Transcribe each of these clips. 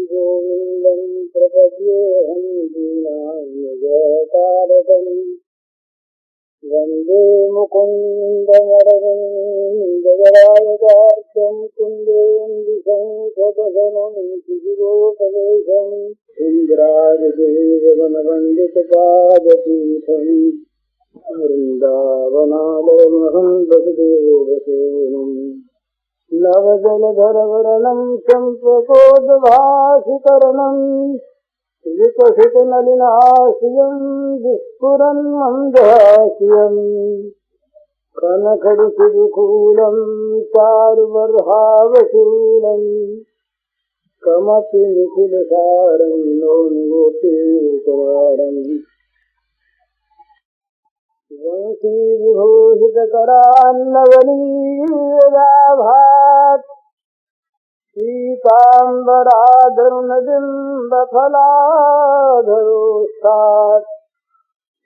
गोविन्दं प्रपद्येऽहं दीनान्यजतारकम् वन्दे मुकुन्दमरविन्ददलायतार्क्यं कुन्देन्दुशङ्खपदनं शिशिरोपवेशम् इन्द्रादिदेववनवन्दितपादपीठम् वृन्दावनालयमहं वसुदेवसेनम् नवजलधरवरणं चम्पकोद्भासिकरणं विकसितनलिनाशियं विस्फुरन् मन्दहास्यं कनखडिशिखूलं चारुबर्हावशूलं कमपि निखिलसारं नोन्गोपीतवारम् वंशीविभूषितकरान्नवनीयदाभात् पीताम्बराधरुणबिम्बफलाधरोष्ठात्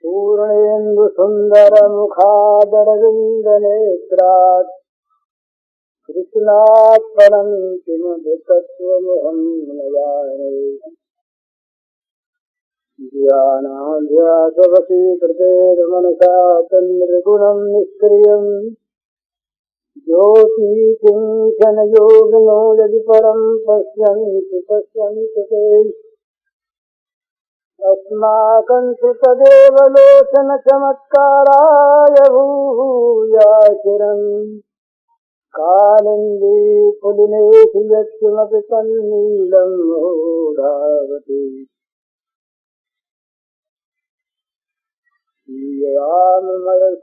पूर्णेन्दुसुन्दरमुखादरविन्दनेत्रात् कृष्णात् परं किमपि तत्त्वमहं न जाने ध्यानाध्यासवशीकृतेर्मनसा तन्निर्गुणं निष्क्रियम् ज्योतिकिञ्चनयोगिनो यदि परं पश्यन्ति ते अस्माकं तु तदेव लोचनचमत्काराय भूयाचिरम् कालिन्दी पुलिनेषु यत्किमपि तन्नीलं मूढावति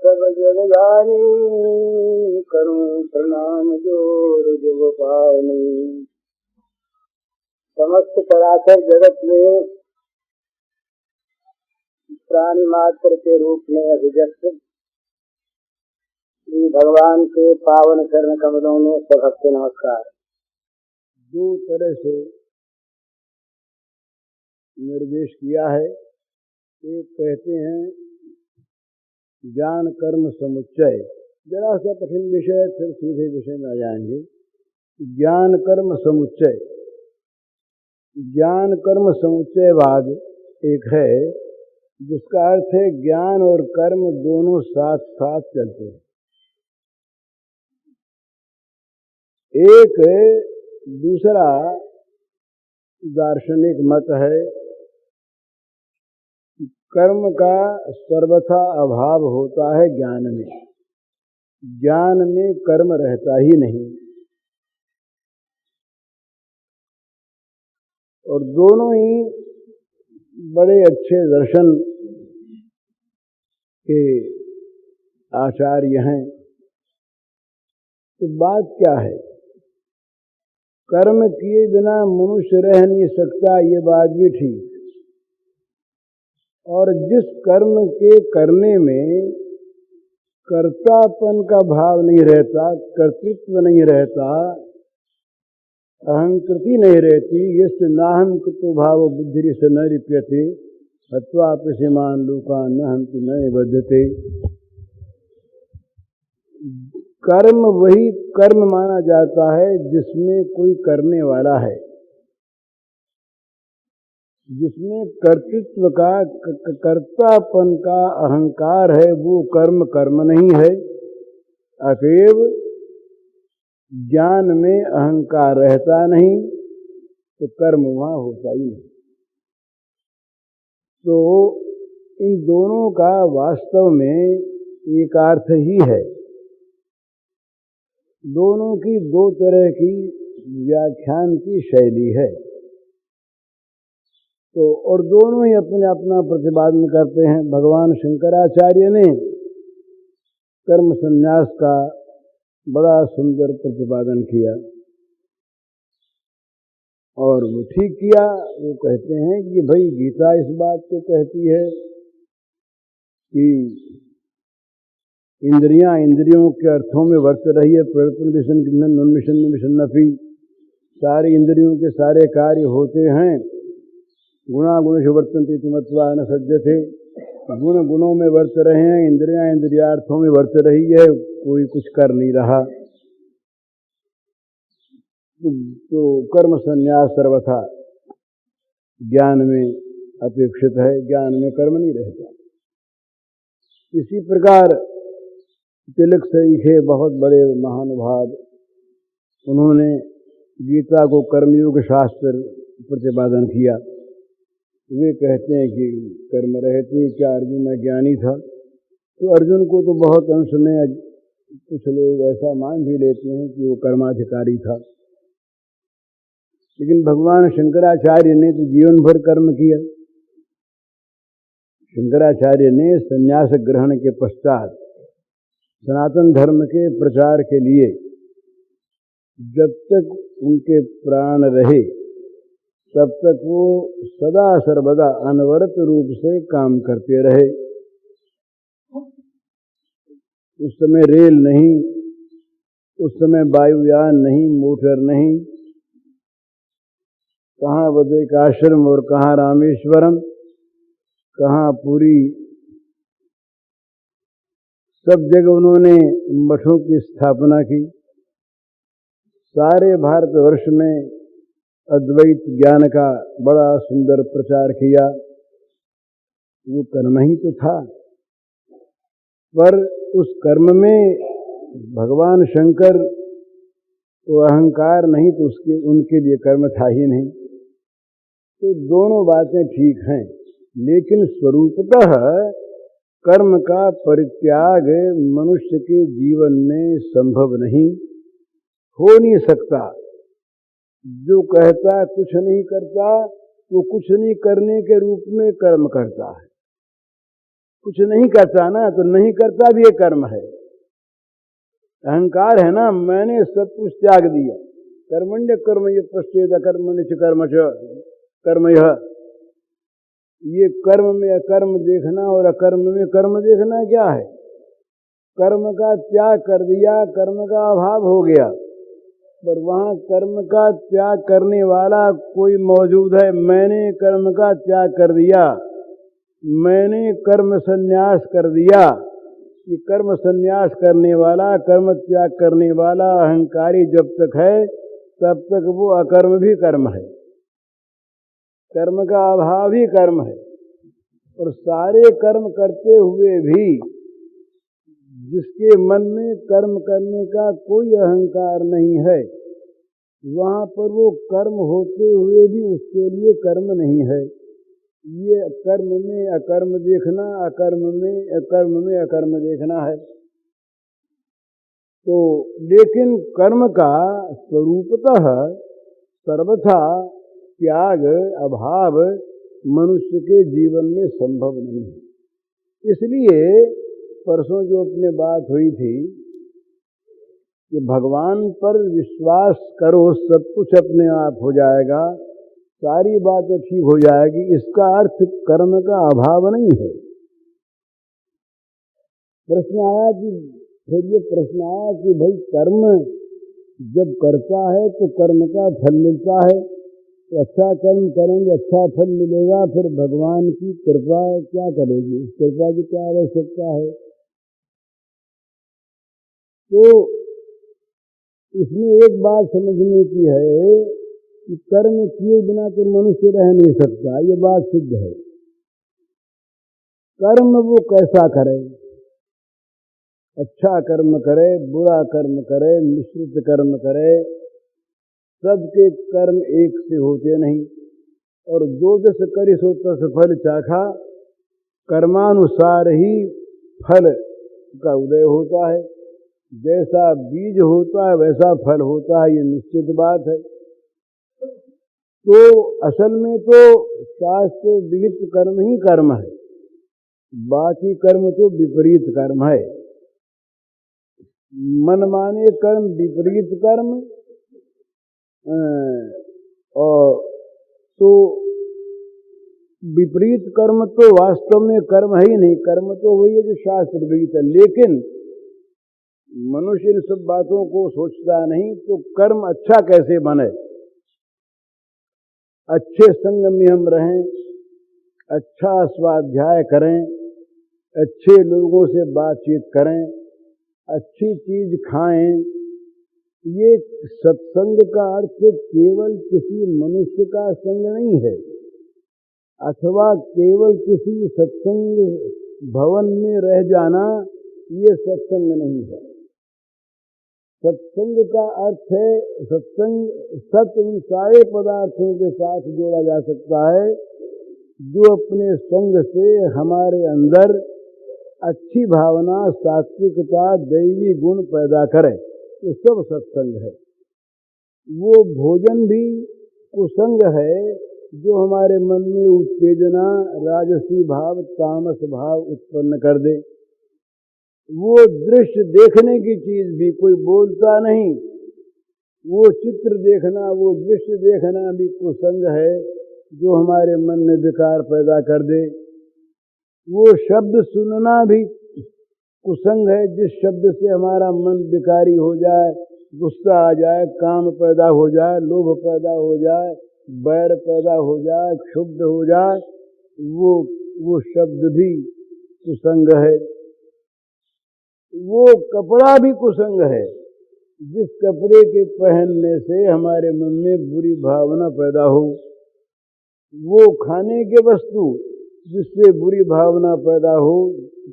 सब जगजानी करूं प्रणाम जोर जुगपानी। समस्त चराचर जगत में प्राणी मात्र के रूप में अभिव्यक्त श्री भगवान के पावन चरण कमलों में सबसे नमस्कार। दो तरह से निर्देश किया है। एक कहते हैं ज्ञान कर्म समुच्चय, जरा सा कठिन विषय, फिर सीधे विषय में आ जाएंगे। ज्ञान कर्म समुच्चय, ज्ञान कर्म समुच्चयवाद एक है जिसका अर्थ है ज्ञान और कर्म दोनों साथ साथ चलते हैं। एक दूसरा दार्शनिक मत है कर्म का सर्वथा अभाव होता है ज्ञान में, ज्ञान में कर्म रहता ही नहीं। और दोनों ही बड़े अच्छे दर्शन के आचार्य हैं। तो बात क्या है? कर्म किए बिना मनुष्य रह नहीं सकता, ये बात भी ठीक। और जिस कर्म के करने में कर्तापन का भाव नहीं रहता, कर्तृत्व नहीं रहता, अहंकृति नहीं रहती, यस्य नाहं कृतो भाव बुद्धि से न लिप्यते हत्वापि सीमान लोकान् न हन्ति न निबध्यते। कर्म वही कर्म माना जाता है जिसमें कोई करने वाला है, जिसमें कर्तृत्व का कर्तापन का अहंकार है, वो कर्म कर्म नहीं है। अतएव ज्ञान में अहंकार रहता नहीं तो कर्म वहाँ होता ही नहीं। तो इन दोनों का वास्तव में एक अर्थ ही है। दोनों की दो तरह की व्याख्यान की शैली है। तो और दोनों ही अपने अपना प्रतिपादन करते हैं। भगवान शंकराचार्य ने कर्म संन्यास का बड़ा सुंदर प्रतिपादन किया और वो ठीक किया। वो कहते हैं कि भाई गीता इस बात को कहती है कि इंद्रियां इंद्रियों के अर्थों में वर्त रही है। प्रवर्तन विषन उन्मिशन निमिशन नफी, सारी इंद्रियों के सारे कार्य होते हैं। गुणा गुण वर्तन्ते इति मत्वा न सज्जते, गुण गुणों में वर्त रहे हैं, इंद्रियां इंद्रियार्थों में वर्त रही है, कोई कुछ कर नहीं रहा। तो कर्म संन्यास सर्वथा ज्ञान में अपेक्षित है, ज्ञान में कर्म नहीं रहता। इसी प्रकार तिलक सरीखे बहुत बड़े महानुभाव, उन्होंने गीता को कर्मयोग शास्त्र प्रतिपादन किया। वे कहते हैं कि कर्म रहते क्या अर्जुन अज्ञानी था? तो अर्जुन को तो बहुत अंश में कुछ लोग ऐसा मान भी लेते हैं कि वो कर्माधिकारी था, लेकिन भगवान शंकराचार्य ने तो जीवन भर कर्म किया। शंकराचार्य ने संन्यास ग्रहण के पश्चात सनातन धर्म के प्रचार के लिए जब तक उनके प्राण रहे तब तक वो सदा सर्वदा अनवरत रूप से काम करते रहे। उस समय रेल नहीं, उस समय वायुयान नहीं, मोटर नहीं, कहाँ बद्रिकाश्रम और कहाँ रामेश्वरम, कहाँ पुरी, सब जगह उन्होंने मठों की स्थापना की। सारे भारतवर्ष में अद्वैत ज्ञान का बड़ा सुंदर प्रचार किया। वो कर्म ही तो था, पर उस कर्म में भगवान शंकर को अहंकार नहीं तो उनके लिए कर्म था ही नहीं। तो दोनों बातें ठीक हैं, लेकिन स्वरूपतः कर्म का परित्याग मनुष्य के जीवन में संभव नहीं, हो नहीं सकता। जो कहता कुछ नहीं करता, वो कुछ नहीं करने के रूप में कर्म करता है। कुछ नहीं करता ना, तो नहीं करता भी एक कर्म है। अहंकार है ना, मैंने सब कुछ त्याग दिया। कर्मण्य कर्म ये पश्चेद अकर्मण्य च कर्म च कर्म यह, ये कर्म में अकर्म देखना और अकर्म में कर्म देखना क्या है? कर्म का त्याग कर दिया, कर्म का अभाव हो गया। पर वहाँ कर्म का त्याग करने वाला कोई मौजूद है। मैंने कर्म का त्याग कर दिया, मैंने कर्म संन्यास कर दिया। कि कर्म संन्यास करने वाला, कर्म त्याग करने वाला अहंकारी जब तक है तब तक वो अकर्म भी कर्म है, कर्म का अभाव ही कर्म है। और सारे कर्म करते हुए भी जिसके मन में कर्म करने का कोई अहंकार नहीं है, वहाँ पर वो कर्म होते हुए भी उसके लिए कर्म नहीं है। ये कर्म में अकर्म देखना, अकर्म में अकर्म देखना है। तो लेकिन कर्म का स्वरूपतः सर्वथा त्याग अभाव मनुष्य के जीवन में संभव नहीं है। इसलिए परसों जो अपने बात हुई थी कि भगवान पर विश्वास करो, सब कुछ अपने आप हो जाएगा, सारी बातें ठीक हो जाएगी, इसका अर्थ कर्म का अभाव नहीं है। प्रश्न आया कि भाई कर्म जब करता है तो कर्म का फल मिलता है, तो अच्छा कर्म करेंगे अच्छा फल मिलेगा, फिर भगवान की कृपा क्या करेगी? कृपा की क्या आवश्यकता है? तो इसमें एक बात समझने की है कि कर्म किए बिना तो मनुष्य रह नहीं सकता, ये बात सिद्ध है। कर्म वो कैसा करे, अच्छा कर्म करे, बुरा कर्म करे, मिश्रित कर्म करे, सबके कर्म एक से होते नहीं। और जो जस करि सो तस फल चाखा, कर्मानुसार ही फल का उदय होता है। जैसा बीज होता है वैसा फल होता है, ये निश्चित बात है। तो असल में तो शास्त्र विहित कर्म ही कर्म है, बाकी कर्म तो विपरीत कर्म है। मनमाने कर्म विपरीत कर्म, और तो विपरीत कर्म तो वास्तव में कर्म है ही नहीं। कर्म तो वही है जो शास्त्र विहित है, लेकिन मनुष्य इन सब बातों को सोचता नहीं। तो कर्म अच्छा कैसे बने? अच्छे संग में हम रहें, अच्छा स्वाध्याय करें, अच्छे लोगों से बातचीत करें, अच्छी चीज खाएं। ये सत्संग का अर्थ केवल किसी मनुष्य का संग नहीं है, अथवा केवल किसी सत्संग भवन में रह जाना, ये सत्संग नहीं है। सत्संग का अर्थ है, सत्संग सत उन सारे पदार्थों के साथ जोड़ा जा सकता है जो अपने संग से हमारे अंदर अच्छी भावना, सात्विकता, दैवी गुण पैदा करे, तो सब सत्संग है। वो भोजन भी कुसंग है जो हमारे मन में उत्तेजना, राजसी भाव, तामस भाव उत्पन्न कर दे। वो दृश्य देखने की चीज भी कोई बोलता नहीं, वो चित्र देखना, वो दृश्य देखना भी कुसंग है जो हमारे मन में विकार पैदा कर दे। वो शब्द सुनना भी कुसंग है जिस शब्द से हमारा मन विकारी हो जाए, गुस्सा आ जाए, काम पैदा हो जाए, लोभ पैदा हो जाए, बैर पैदा हो जाए, क्षुब्ध हो जाए, वो शब्द भी कुसंग है। वो कपड़ा भी कुसंग है जिस कपड़े के पहनने से हमारे मन में बुरी भावना पैदा हो। वो खाने के वस्तु जिससे बुरी भावना पैदा हो,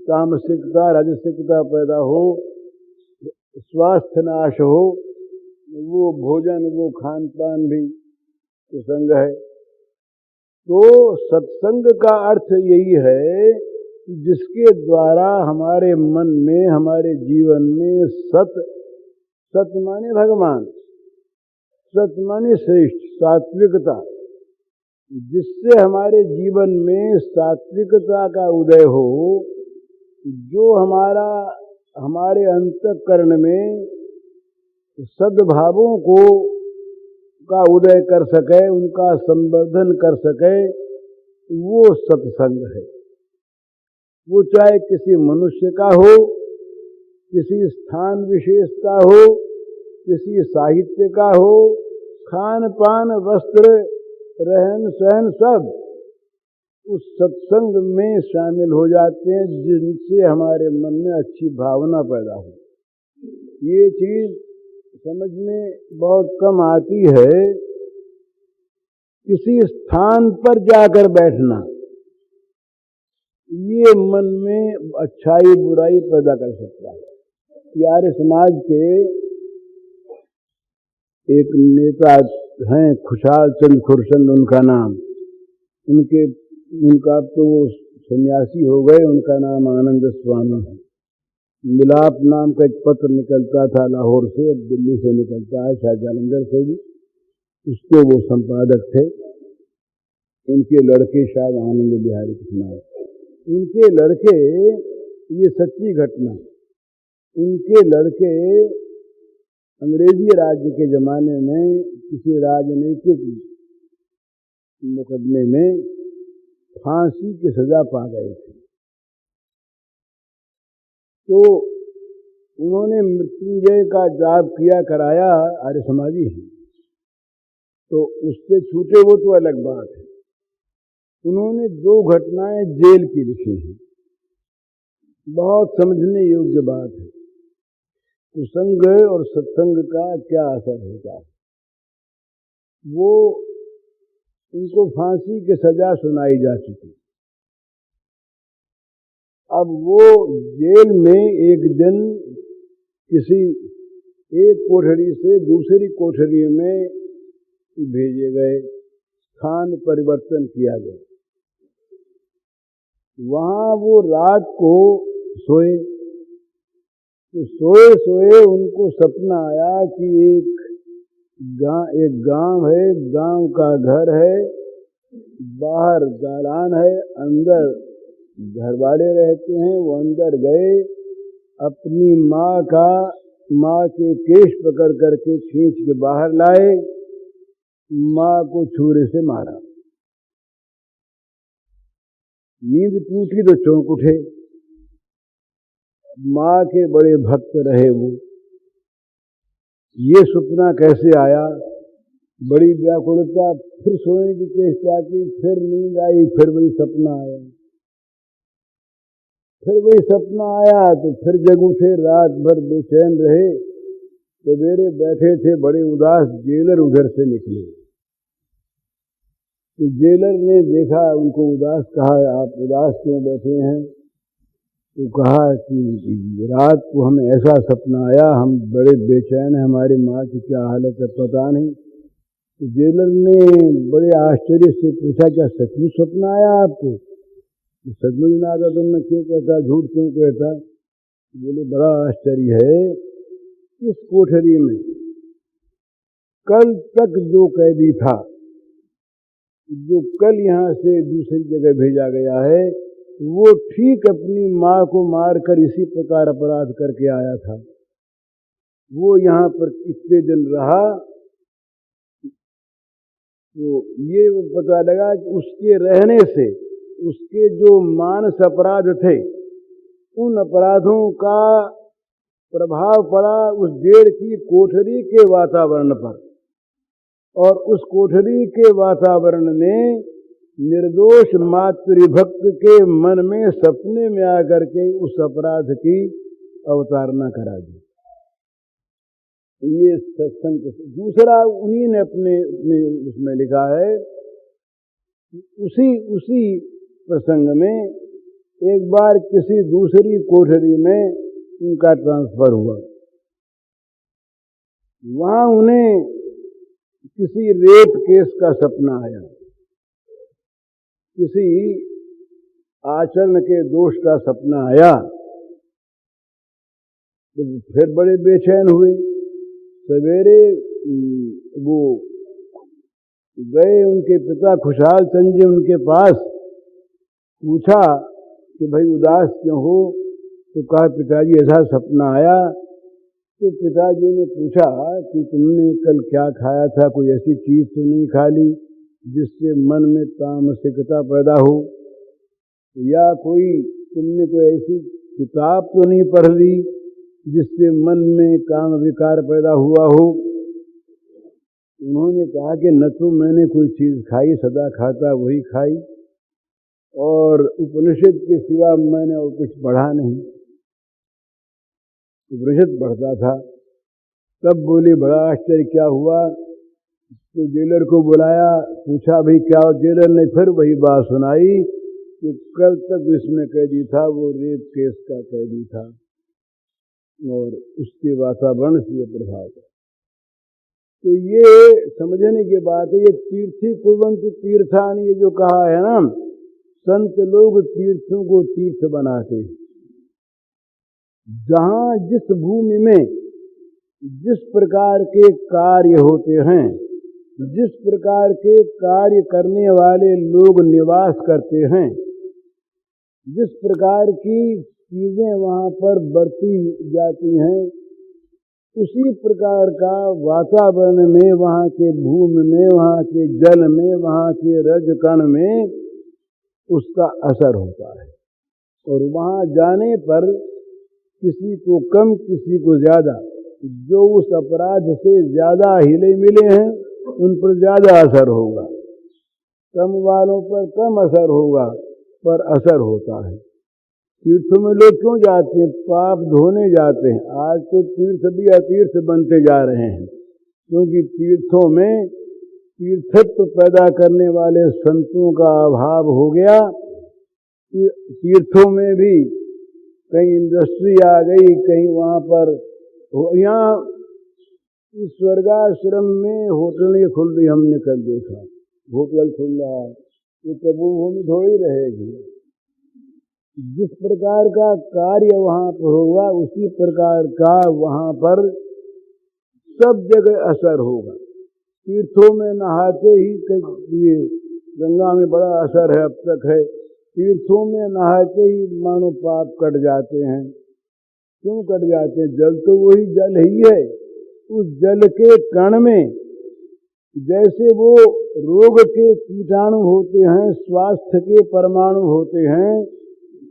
तामसिकता, राजसिकता पैदा हो, स्वास्थ्य नाश हो, वो भोजन, वो खान पान भी कुसंग है। तो सत्संग का अर्थ यही है कि जिसके द्वारा हमारे मन में, हमारे जीवन में सत माने भगवान, सत माने श्रेष्ठ, सात्विकता, जिससे हमारे जीवन में सात्विकता का उदय हो, जो हमारे अंतःकरण में सद्भावों का उदय कर सके, उनका संवर्धन कर सके, वो सत्संग है। वो चाहे किसी मनुष्य का हो, किसी स्थान विशेष का हो, किसी साहित्य का हो, खान पान, वस्त्र, रहन सहन सब उस सत्संग में शामिल हो जाते हैं जिनसे हमारे मन में अच्छी भावना पैदा हो। ये चीज समझ में बहुत कम आती है। किसी स्थान पर जाकर बैठना ये मन में अच्छाई बुराई पैदा कर सकता है। आर्य समाज के एक नेता हैं, खुशहाल चंद खुर्शंद उनका नाम, उनका तो वो सन्यासी हो गए, उनका नाम आनंद स्वामी है। मिलाप नाम का एक पत्र निकलता था लाहौर से, अब दिल्ली से निकलता है, शायद जालंधर से भी, उसके वो संपादक थे। उनके लड़के शायद आनंद बिहारी कृष्ण, उनके लड़के, ये सच्ची घटना, उनके लड़के अंग्रेजी राज्य के ज़माने में किसी राजनीतिक मुकदमे में फांसी की सजा पा गए थे। तो उन्होंने मृत्युंजय का जाप कराया, आर्य समाजी हैं, तो उससे छूटे वो तो अलग बात है। उन्होंने 2 घटनाएं जेल की लिखी हैं, बहुत समझने योग्य बात है। कुसंग और सत्संग का क्या असर होता है। वो उनको फांसी की सजा सुनाई जा चुकी। अब वो जेल में एक दिन किसी एक कोठरी से दूसरी कोठरी में भेजे गए, स्थान परिवर्तन किया गया। वहाँ वो रात को सोए, तो सोए सोए उनको सपना आया कि एक गांव है, गांव का घर है, बाहर दालान है, अंदर घर वाले रहते हैं। वो अंदर गए, अपनी माँ के केश पकड़ करके खींच के बाहर लाए, माँ को छुरे से मारा। नींद टूटी तो चौंक उठे। माँ के बड़े भक्त रहे वो। ये सपना कैसे आया, बड़ी व्याकुलता, फिर सोने की चेष्टा की, फिर नींद आई, फिर वही सपना आया, फिर वही सपना आया, तो फिर जग उठे, रात भर बेचैन रहे। सवेरे बैठे थे बड़े उदास, जेलर उधर से निकले। तो जेलर ने देखा, उनको उदास कहा, आप उदास क्यों बैठे हैं? तो कहा कि रात को हमें ऐसा सपना आया, हम बड़े बेचैन हैं, हमारी माँ की क्या हालत है पता नहीं। तो जेलर ने बड़े आश्चर्य से पूछा, क्या सचमुच सपना आया आपको? सचमुच ना आता तुमने क्यों कहता, झूठ क्यों कहता? बोले बड़ा आश्चर्य है, इस कोठरी में कल तक जो कैदी था, जो कल यहाँ से दूसरी जगह भेजा गया है, वो ठीक अपनी माँ को मारकर इसी प्रकार अपराध करके आया था। वो यहाँ पर कितने दिन रहा, तो ये पता लगा कि उसके रहने से उसके जो मानस अपराध थे, उन अपराधों का प्रभाव पड़ा उस जेल की कोठरी के वातावरण पर, और उस कोठरी के वातावरण ने निर्दोष मातृभक्त के मन में सपने में आकर के उस अपराध की अवतारणा करा दी। ये सत्संग। दूसरा उन्हीं ने अपने उसमें लिखा है, उसी प्रसंग में एक बार किसी दूसरी कोठरी में उनका ट्रांसफर हुआ। वहां उन्हें किसी रेप केस का सपना आया, किसी आचरण के दोष का सपना आया। तो फिर बड़े बेचैन हुए। सवेरे वो गए, उनके पिता खुशहाल चंद जी उनके पास, पूछा कि भाई उदास क्यों हो? तो कहा पिताजी ऐसा सपना आया। तो पिताजी ने पूछा कि तुमने कल क्या खाया था, कोई ऐसी चीज तो नहीं खा ली जिससे मन में तामसिकता पैदा हो, या तुमने कोई ऐसी किताब तो नहीं पढ़ ली जिससे मन में काम विकार पैदा हुआ हो? उन्होंने कहा कि न तो मैंने कोई चीज खाई, सदा खाता वही खाई, और उपनिषद के सिवा मैंने और कुछ पढ़ा नहीं। उपनिषद पढ़ता था। तब बोले बड़ा आश्चर्य, क्या हुआ? तो जेलर को बुलाया, पूछा भाई क्या? जेलर ने फिर वही बात सुनाई कि कल तक इसमें कैदी था, वो रेप केस का कैदी था, और उसके वातावरण से ये प्रभाव था। तो ये समझने की बात है। ये तीर्थी कुर्वंत तीर्थान, ये जो कहा है ना, संत लोग तीर्थों को तीर्थ बनाते। जहां जिस भूमि में जिस प्रकार के कार्य होते हैं, जिस प्रकार के कार्य करने वाले लोग निवास करते हैं, जिस प्रकार की चीजें वहां पर बरती जाती हैं, उसी प्रकार का वातावरण में, वहां के भूमि में, वहां के जल में, वहां के रज कण में उसका असर होता है। और वहां जाने पर किसी को कम किसी को ज्यादा, जो उस अपराध से ज्यादा हिले मिले हैं उन पर ज्यादा असर होगा, कम वालों पर कम असर होगा, पर असर होता है। तीर्थों में लोग क्यों जाते हैं? पाप धोने जाते हैं। आज तो तीर्थ भी अतीर्थ बनते जा रहे हैं, क्योंकि तीर्थों में तीर्थत्व पैदा करने वाले संतों का अभाव हो गया। तीर्थों में भी कहीं इंडस्ट्री आ गई, कहीं वहां पर, यहाँ इस स्वर्गाश्रम में होटलें खुल रही, हमने कल देखा होटल खुल रहा है। ये तपोभूमि थोड़ी रहेगी। जिस प्रकार का कार्य वहां पर होगा, उसी प्रकार का वहां पर सब जगह असर होगा। तीर्थों में नहाते ही, ये गंगा में बड़ा असर है, अब तक है। तीर्थों में नहाते ही मानो पाप कट जाते हैं। क्यों कट जाते हैं? जल तो वही जल ही है। उस जल के कण में जैसे वो रोग के कीटाणु होते हैं, स्वास्थ्य के परमाणु होते हैं,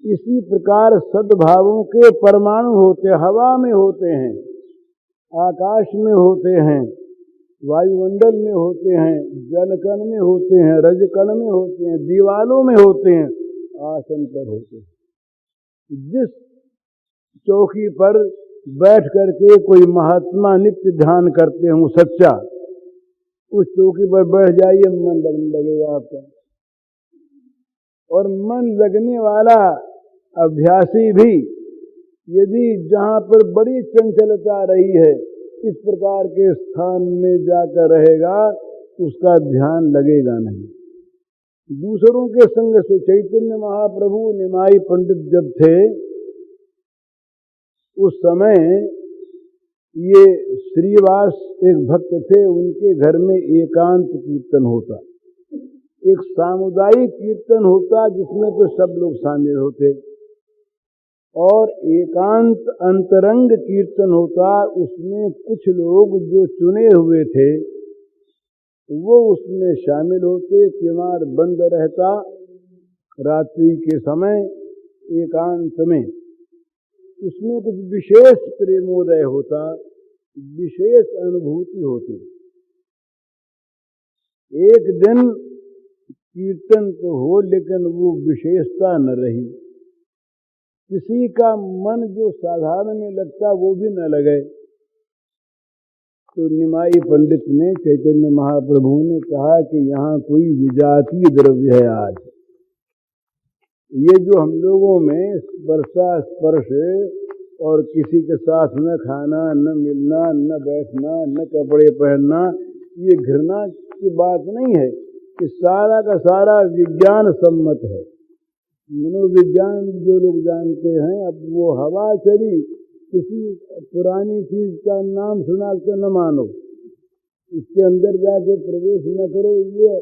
इसी प्रकार सद्भावों के परमाणु होते, हवा में होते हैं, आकाश में होते हैं, वायुमंडल में होते हैं, जल कण में होते हैं, रज कण में होते हैं, दीवालों में होते हैं, आसन पर होते हैं। जिस चौकी पर बैठ करके कोई महात्मा नित्य ध्यान करते हूँ सच्चा, उस चौकी पर बैठ जाइए, मन लगने लगेगा आपका। और मन लगने वाला अभ्यासी भी यदि जहाँ पर बड़ी चंचलता रही है इस प्रकार के स्थान में जाकर रहेगा, उसका ध्यान लगेगा नहीं। दूसरों के संग से चैतन्य महाप्रभु निमाई पंडित जब थे उस समय ये श्रीवास एक भक्त थे, उनके घर में एकांत कीर्तन होता, एक सामुदायिक कीर्तन होता जिसमें तो सब लोग शामिल होते, और एकांत अंतरंग कीर्तन होता, उसमें कुछ लोग जो चुने हुए थे वो उसमें शामिल होते। किवाड़ बंद रहता, रात्रि के समय एकांत में उसमें कुछ विशेष प्रेमोदय होता, विशेष अनुभूति होती। एक दिन कीर्तन तो हो लेकिन वो विशेषता न रही, किसी का मन जो साधारण में लगता वो भी न लगे। तो निमाई पंडित ने, चैतन्य महाप्रभु ने कहा कि यहाँ कोई विजातीय द्रव्य है। आज ये जो हम लोगों में स्पर्शा स्पर्श और किसी के साथ न खाना न मिलना न बैठना न कपड़े पहनना, ये घृणा की बात नहीं है, कि सारा का सारा विज्ञान सम्मत है। मनोविज्ञान जो लोग जानते हैं, अब वो हवा चली, किसी पुरानी चीज का नाम सुना तो न मानो, इसके अंदर जाके प्रवेश न करो, ये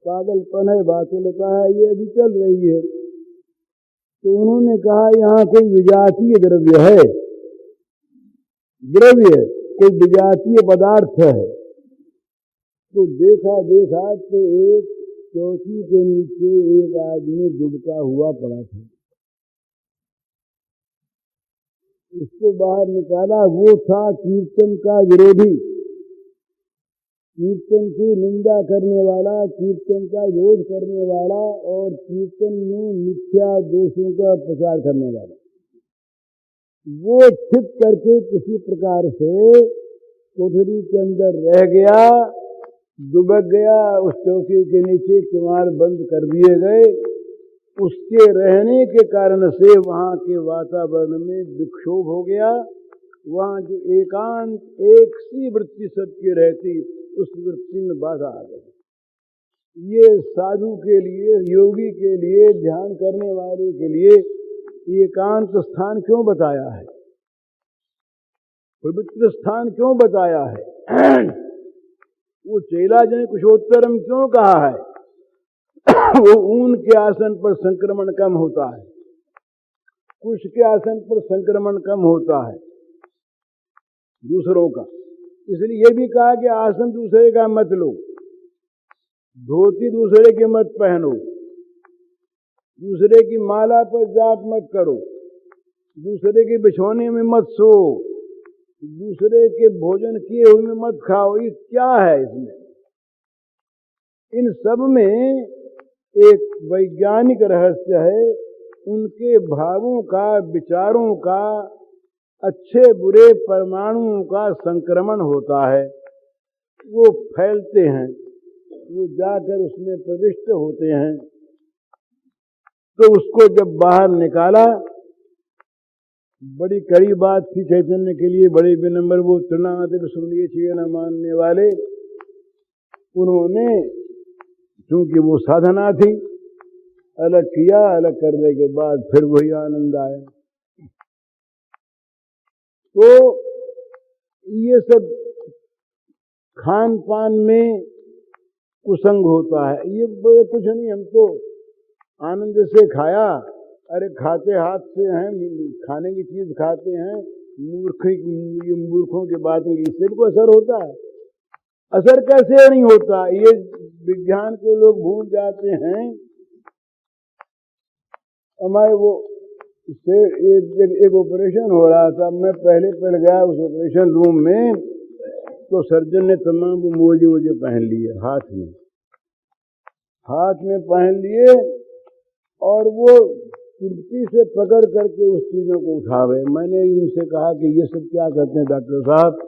पागलपन है, बातुलता है, ये अभी चल रही है। तो उन्होंने कहा यहाँ कोई विजातीय द्रव्य है, द्रव्य कोई विजातीय पदार्थ है। तो देखा तो एक चौकी के नीचे एक आदमी डूबता हुआ पड़ा था, उसको बाहर निकाला। वो था कीर्तन का विरोधी, कीर्तन की निंदा करने वाला, कीर्तन का विरोध करने वाला और कीर्तन में मिथ्या दोषों का प्रचार करने वाला। वो छिप करके किसी प्रकार से कोठरी के अंदर रह गया, दुबक गया, उस चौकी के नीचे किवाड़ बंद कर दिए गए। उसके रहने के कारण से वहाँ के वातावरण में विक्षोभ हो गया। वहाँ जो एकांत एक सी वृत्ति सबकी रहती, उस वृत्ति में बाधा आ गई। ये साधु के लिए, योगी के लिए, ध्यान करने वाले के लिए एकांत स्थान क्यों बताया है, पवित्र स्थान क्यों बताया है? वो चेला जन कुशोत्तरम क्यों कहा है? वो ऊन के आसन पर संक्रमण कम होता है, कुश के आसन पर संक्रमण कम होता है दूसरों का। इसलिए ये भी कहा कि आसन दूसरे का मत लो, धोती दूसरे के मत पहनो, दूसरे की माला पर जाप मत करो, दूसरे के बिछौने में मत सो, दूसरे के भोजन किए हुए में मत खाओ। ये क्या है इसमें? इन सब में एक वैज्ञानिक रहस्य है। उनके भावों का, विचारों का, अच्छे बुरे परमाणुओं का संक्रमण होता है, वो फैलते हैं, वो जाकर उसमें प्रविष्ट होते हैं। तो उसको जब बाहर निकाला, बड़ी कड़ी बात थी चैतन्य के लिए, बड़े विनम्र, वो तृणादिव सुनिए चाहिए न मानने वाले। उन्होंने, क्योंकि वो साधना थी, अलग किया, अलग करने के बाद फिर वही आनंद आया। तो ये सब खान पान में कुसंग होता है। ये कुछ नहीं, हम तो आनंद से खाया, अरे खाते हाथ से हैं, खाने की चीज खाते हैं, मूर्खों की बात नहीं, इससे भी असर होता है। असर कैसे नहीं होता, ये विज्ञान को लोग भूल जाते हैं। हमारे वो से एक ऑपरेशन हो रहा था, मैं पहले गया उस ऑपरेशन रूम में, तो सर्जन ने तमाम मोजे पहन लिए, हाथ में पहन लिए, और वो चुटकी से पकड़ करके उस चीजों को उठावे। मैंने इनसे कहा कि ये सब क्या करते हैं डॉक्टर साहब?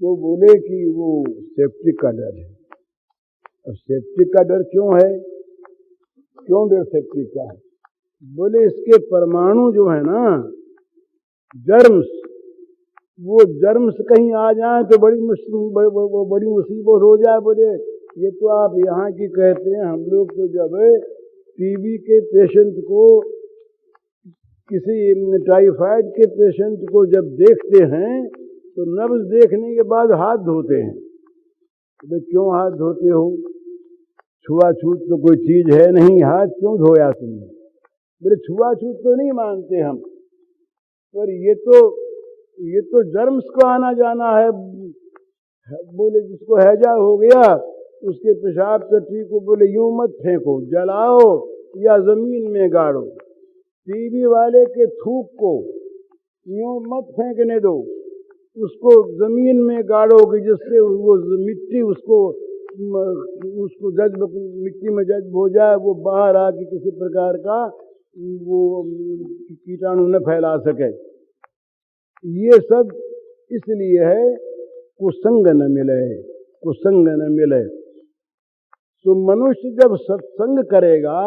वो बोले कि वो सेप्टिक का डर है। अब सेप्टिक का डर क्यों है, क्यों डर सेप्टिक का है? बोले इसके परमाणु जो है ना, जर्म्स, वो जर्म्स कहीं आ जाए तो बड़ी मुसीबत हो जाए। बोले ये तो आप यहाँ की कहते हैं, हम लोग तो जब टीबी के पेशेंट को, किसी टाइफाइड के पेशेंट को जब देखते हैं तो नब्ज देखने के बाद हाथ धोते हैं। तो क्यों हाथ धोते हो? छुआछूत तो कोई चीज है नहीं, हाथ क्यों धोया तुमने? बोले छुआछूत तो नहीं मानते हम, पर ये तो जर्म्स को आना जाना है। बोले जिसको हैजा हो गया उसके पेशाब टट्टी को बोले यूं मत फेंको, जलाओ या जमीन में गाड़ो। टीबी वाले के थूक को यूं मत फेंकने दो, उसको जमीन में गाड़ोगे, जिससे वो मिट्टी उसको मिट्टी में जज्ब हो जाए, वो बाहर आके किसी प्रकार का वो कीटाणु न फैला सके। ये सब इसलिए है कुसंग न मिले, कुसंग न मिले। तो मनुष्य जब सत्संग करेगा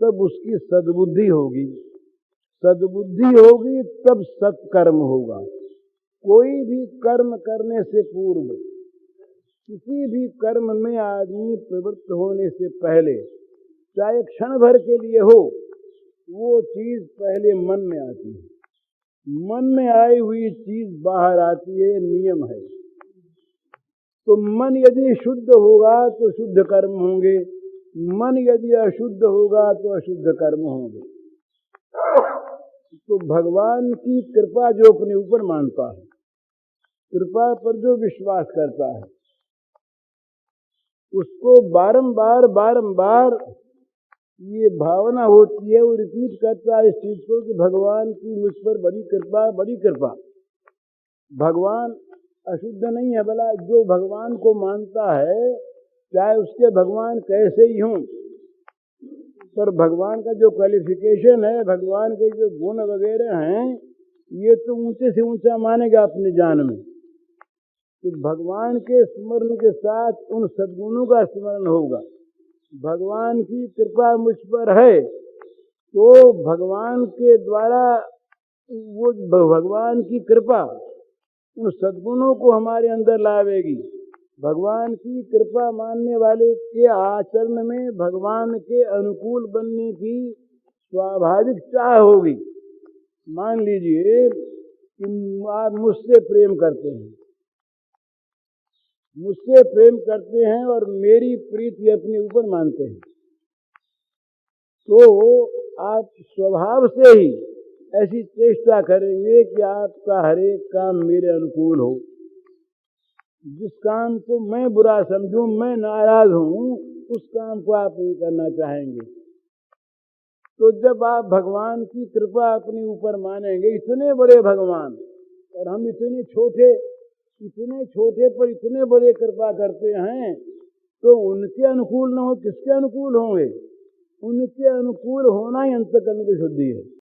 तब उसकी सद्बुद्धि होगी, सद्बुद्धि होगी तब सत्कर्म होगा। कोई भी कर्म करने से पूर्व, किसी भी कर्म में आदमी प्रवृत्त होने से पहले, चाहे क्षण भर के लिए हो, वो चीज पहले मन में आती है। मन में आई हुई चीज बाहर आती है, नियम है। तो मन यदि शुद्ध होगा तो शुद्ध कर्म होंगे, मन यदि अशुद्ध होगा तो अशुद्ध कर्म होंगे। तो भगवान की कृपा जो अपने ऊपर मानता है, कृपा पर जो विश्वास करता है, उसको बारंबार बारंबार ये भावना होती है, वो रिपीट करता है इस चीज को कि भगवान की मुझ पर बड़ी कृपा, बड़ी कृपा। भगवान अशुद्ध नहीं है, भला जो भगवान को मानता है, चाहे उसके भगवान कैसे ही हों, पर भगवान का जो क्वालिफिकेशन है, भगवान के जो गुण वगैरह हैं, ये तो ऊंचे से ऊंचा मानेगा अपने जान में। तो भगवान के स्मरण के साथ उन सद्गुणों का स्मरण होगा। भगवान की कृपा मुझ पर है तो भगवान के द्वारा वो भगवान की कृपा उन सद्गुणों को हमारे अंदर लावेगी। भगवान की कृपा मानने वाले के आचरण में भगवान के अनुकूल बनने की स्वाभाविक चाह होगी। मान लीजिए कि आप मुझसे प्रेम करते हैं, मुझसे प्रेम करते हैं और मेरी प्रीति अपने ऊपर मानते हैं, तो आप स्वभाव से ही ऐसी चेष्टा करेंगे कि आपका हर एक काम मेरे अनुकूल हो। जिस काम को मैं बुरा समझूं, मैं नाराज हूं, उस काम को आप नहीं करना चाहेंगे। तो जब आप भगवान की कृपा अपने ऊपर मानेंगे, इतने बड़े भगवान और हम इतने छोटे पर इतने बड़े कृपा करते हैं, तो उनके अनुकूल न हो किसके अनुकूल होंगे? उनके अनुकूल होना ही अंतःकरण की शुद्धि है।